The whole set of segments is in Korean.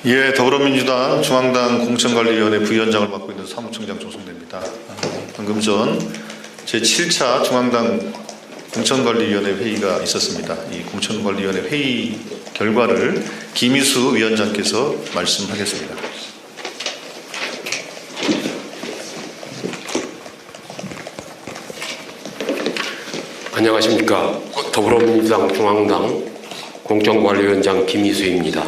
예, 더불어민주당 중앙당 공천관리위원회 부위원장을 맡고 있는 사무총장 조성래입니다. 방금 전 제7차 중앙당 공천관리위원회 회의가 있었습니다. 이 공천관리위원회 회의 결과를 김희수 위원장께서 말씀하겠습니다. 안녕하십니까. 더불어민주당 중앙당 공천관리위원장 김희수입니다.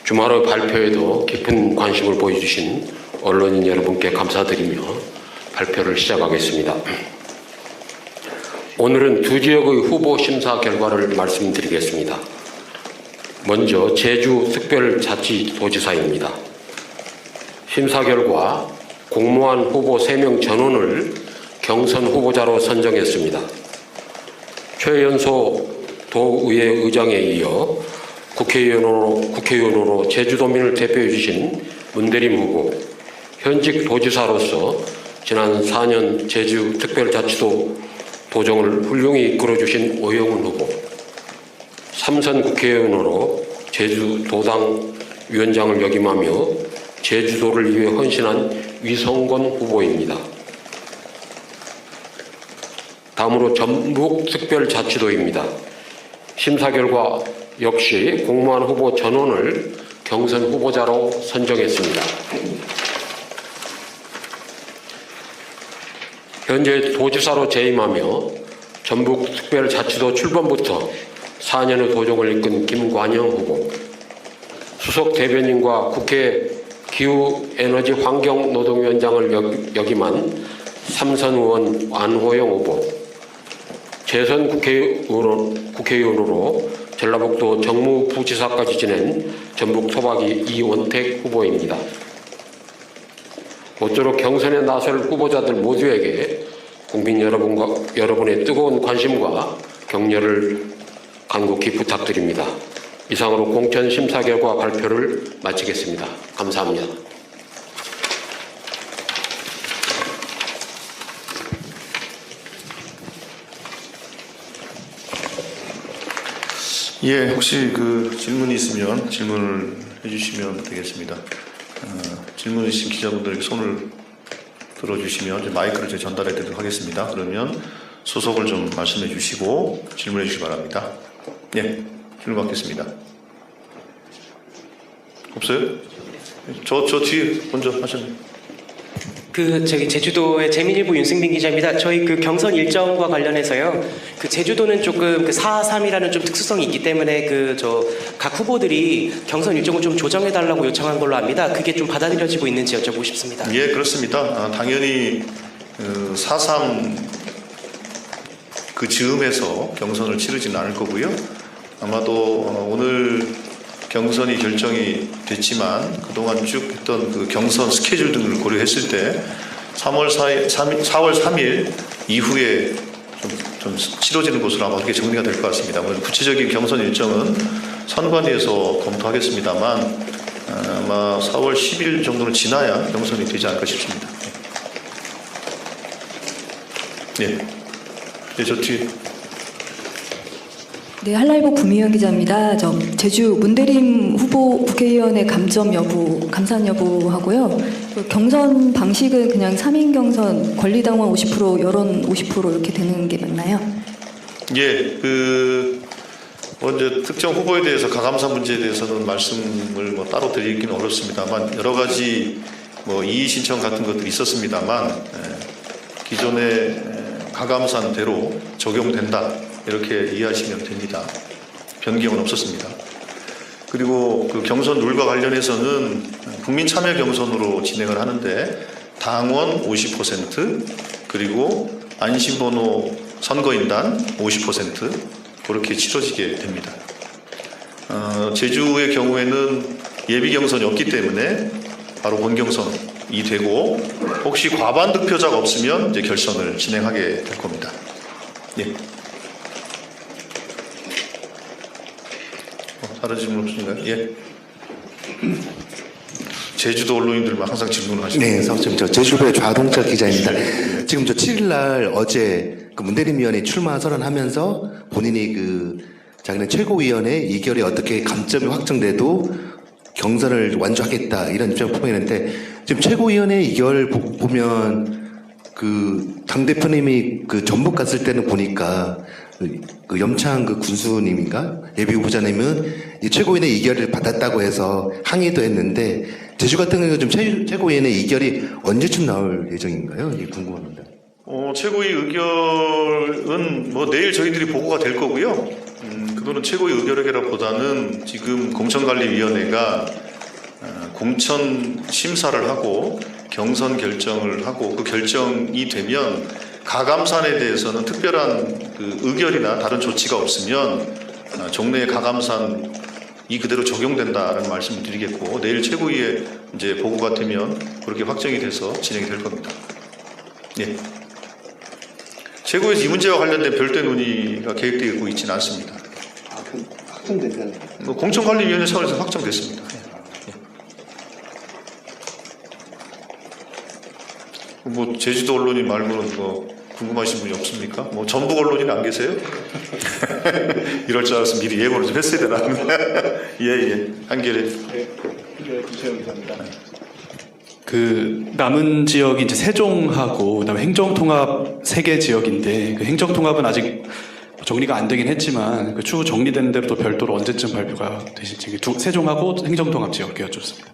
주말의 발표에도 깊은 관심을 보여주신 언론인 여러분께 감사드리며 발표를 시작하겠습니다. 오늘은 두 지역의 후보 심사 결과를 말씀드리겠습니다. 먼저 제주 특별자치도지사입니다. 심사 결과 공무원 후보 3명 전원을 경선 후보자로 선정했습니다. 최연소 도의회 의장에 이어 국회의원으로 제주도민을 대표해 주신 문대림 후보, 현직 도지사로서 지난 4년 제주 특별자치도 도정을 훌륭히 이끌어 주신 오영훈 후보, 3선 국회의원으로 제주도당 위원장을 역임하며 제주도를 위해 헌신한 위성권 후보입니다. 다음으로 전북특별자치도입니다. 심사 결과 역시 공무원 후보 전원을 경선 후보자로 선정했습니다. 현재 도지사로 재임하며 전북특별자치도 출범부터 4년의 도정을 이끈 김관영 후보, 수석 대변인과 국회 기후에너지환경노동위원장을 역임한 3선 의원 안호영 후보, 재선 국회의원으로 전라북도 정무부지사까지 지낸 전북 토박이 이원택 후보입니다. 모쪼록 경선에 나설 후보자들 모두에게 국민 여러분의 뜨거운 관심과 격려를 간곡히 부탁드립니다. 이상으로 공천 심사 결과 발표를 마치겠습니다. 감사합니다. 예, 혹시 질문이 있으면 질문을 해주시면 되겠습니다. 질문 있으신 기자분들에게 손을 들어주시면 마이크를 제가 전달해 드리도록 하겠습니다. 그러면 소속을 좀 말씀해 주시고 질문해 주시기 바랍니다. 예, 질문 받겠습니다. 없어요? 저 뒤에 먼저 하셨네요. 제주도의 재민일보 윤승빈 기자입니다. 저희 경선 일정과 관련해서요. 제주도는 조금 4.3이라는 좀 특수성이 있기 때문에 각 후보들이 경선 일정을 좀 조정해달라고 요청한 걸로 압니다. 그게 좀 받아들여지고 있는지 여쭤보고 싶습니다. 예, 그렇습니다. 당연히 4.3 그 즈음에서 경선을 치르지는 않을 거고요. 아마도 오늘 경선이 결정이 됐지만 그동안 쭉 했던 경선 스케줄 등을 고려했을 때 4월 3일 이후에 좀 치러지는 것으로 아마 그렇게 정리가 될 것 같습니다. 구체적인 경선 일정은 선관위에서 검토하겠습니다만 아마 4월 10일 정도는 지나야 경선이 되지 않을까 싶습니다. 네, 저 뒤에. 네, 한라일보 구미현 기자입니다. 제주 문대림 후보 국회의원의 감점 여부, 감산 여부하고요. 경선 방식은 그냥 3인 경선, 권리당원 50%, 여론 50% 이렇게 되는 게 맞나요? 예, 먼저 특정 후보에 대해서 가감사 문제에 대해서는 말씀을 따로 드리기는 어렵습니다만 여러 가지 이의 신청 같은 것들이 있었습니다만 기존의 가감사대로 적용된다. 이렇게 이해하시면 됩니다. 변경은 없었습니다. 그리고 경선 룰과 관련해서는 국민 참여 경선으로 진행을 하는데 당원 50% 그리고 안심번호 선거인단 50% 그렇게 치러지게 됩니다. 제주의 경우에는 예비 경선이 없기 때문에 바로 본 경선이 되고 혹시 과반 득표자가 없으면 이제 결선을 진행하게 될 겁니다. 예. 다른 질문 없으신가요? 예. 제주도 언론인들만 항상 질문을 하시네요. 네, 저 제주도의 좌동철 기자입니다. 지금 7일 날 어제 문대림 위원회 출마 선언하면서 본인이 자기는 최고위원회 이결이 어떻게 감점이 확정돼도 경선을 완주하겠다 이런 입장을 표명했는데 지금 최고위원회 이결 보면 그 당대표님이 그 전북 갔을 때는 보니까 그 염창 그 군수님인가 예비 후보자님은 이 최고위원회 이결을 받았다고 해서 항의도 했는데 제주 같은 경우는 좀 최고위원회 이결이 언제쯤 나올 예정인가요? 이게 궁금합니다. 최고위 의결은 뭐 내일 저희들이 보고가 될 거고요. 그거는 최고위 의결이라보다는 지금 공천관리위원회가 공천 심사를 하고 경선 결정을 하고 그 결정이 되면 가감산에 대해서는 특별한 그 의결이나 다른 조치가 없으면 종래의 가감산이 그대로 적용된다라는 말씀을 드리겠고 내일 최고위에 이제 보고가 되면 그렇게 확정이 돼서 진행이 될 겁니다. 예. 최고위에서 이 문제와 관련된 별도의 논의가 계획되고 있지는 않습니다. 확정됐나요? 공천관리위원회 차원에서 확정됐습니다. 뭐 제주도 언론인 말고는 뭐 궁금하신 분이 없습니까? 뭐 전북 언론인 안 계세요? 이럴 줄 알았으면 미리 예고를 좀 했어야 되나? 예. 한겨레. 주세영 기자입니다. 그 남은 지역이 이제 세종하고 그다음에 행정통합 3개 지역인데 그 행정통합은 아직 정리가 안 되긴 했지만 그 추후 정리되는 대로 또 별도로 언제쯤 발표가 되실지 세종하고 행정통합 지역 여쭙습니다.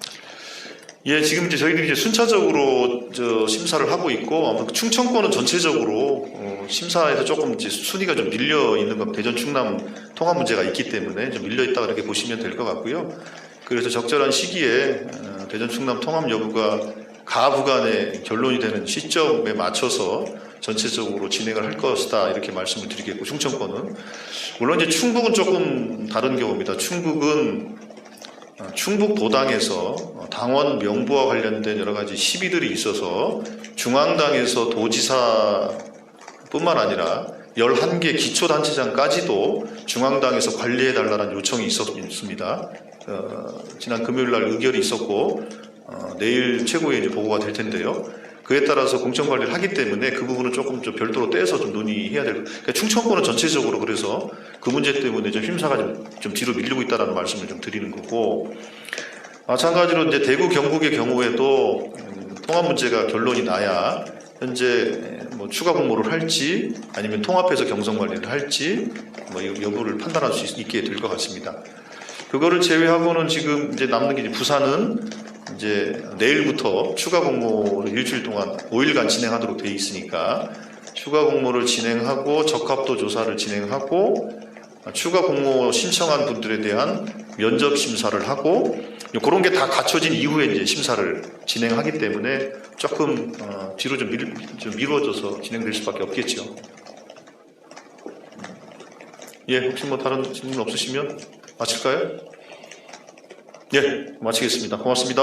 예, 지금 이제 저희들이 이제 순차적으로 심사를 하고 있고 아마 충청권은 전체적으로 심사에서 조금 이제 순위가 좀 밀려 있는 것, 대전 충남 통합 문제가 있기 때문에 좀 밀려 있다 그렇게 보시면 될 것 같고요. 그래서 적절한 시기에 대전 충남 통합 여부가 가부간의 결론이 되는 시점에 맞춰서 전체적으로 진행을 할 것이다 이렇게 말씀을 드리겠고 충청권은 물론 이제 충북은 조금 다른 경우입니다. 충북은 충북도당에서 당원 명부와 관련된 여러 가지 시비들이 있어서 중앙당에서 도지사뿐만 아니라 11개 기초단체장까지도 중앙당에서 관리해달라는 요청이 있습니다. 지난 금요일 날 의결이 있었고 내일 최고위에 이제 보고가 될 텐데요. 그에 따라서 공천관리를 하기 때문에 그 부분은 조금 좀 별도로 떼서 좀 논의해야 될. 그러니까 충청권은 전체적으로 그래서 그 문제 때문에 좀 심사가 좀 뒤로 밀리고 있다는 말씀을 좀 드리는 거고 마찬가지로 이제 대구 경북의 경우에도 통합 문제가 결론이 나야 현재 뭐 추가 공모를 할지 아니면 통합해서 경선 관리를 할지 뭐 여부를 판단할 수 있게 될 것 같습니다. 그거를 제외하고는 지금 이제 남는 게 이제 부산은 이제 내일부터 추가 공모를 일주일 동안 5일간 진행하도록 되어 있으니까 추가 공모를 진행하고 적합도 조사를 진행하고 추가 공모 신청한 분들에 대한 면접 심사를 하고 그런 게 다 갖춰진 이후에 이제 심사를 진행하기 때문에 조금 뒤로 좀 미루어져서 진행될 수밖에 없겠죠. 예, 혹시 뭐 다른 질문 없으시면 마칠까요? 예, 마치겠습니다. 고맙습니다.